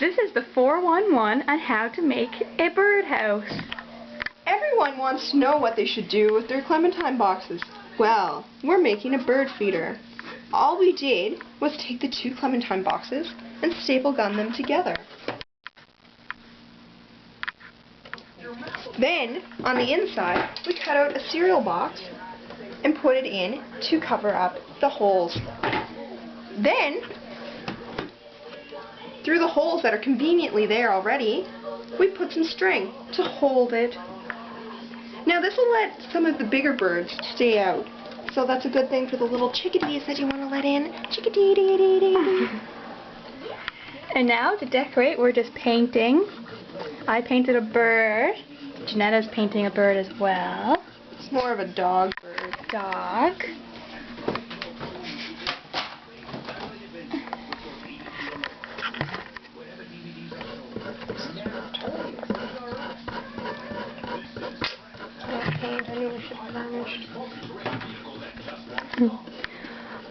This is the 411 on how to make a birdhouse. Everyone wants to know what they should do with their clementine boxes. Well, we're making a bird feeder. All we did was take the 2 clementine boxes and staple gun them together. Then, on the inside, we cut out a cereal box and put it in to cover up the holes. Then, through the holes that are conveniently there already, we put some string to hold it. Now this will let some of the bigger birds stay out. So that's a good thing for the little chickadees that you want to let in. Chickadee-dee-dee-dee. And now to decorate, we're just painting. I painted a bird. Janetta's painting a bird as well. It's more of a dog bird. Dog.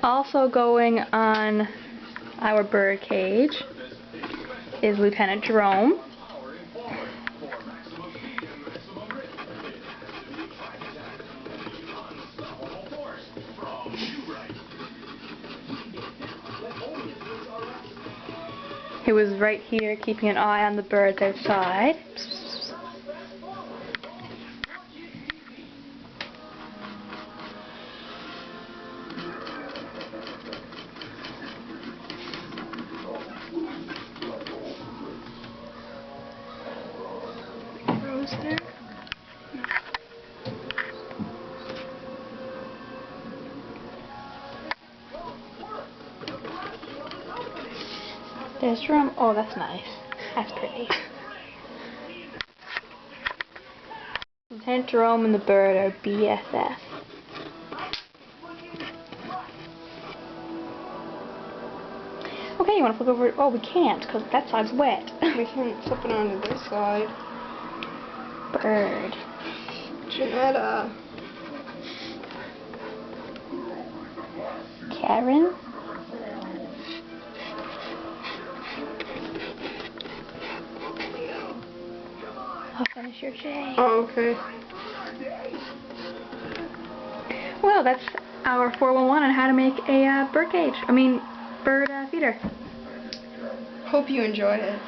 Also going on our bird cage is Lieutenant Jerome. He was right here keeping an eye on the birds outside. There. There's Jerome. Oh, that's nice. That's pretty. Lieutenant Jerome and the bird are BFF. Okay, you want to flip over? Oh, we can't because that side's wet. We can flip it onto this side. Bird. Janetta. Karen. I'll finish your J. Oh, okay. Well, that's our 411 on how to make a bird cage. Bird feeder. Hope you enjoyed it.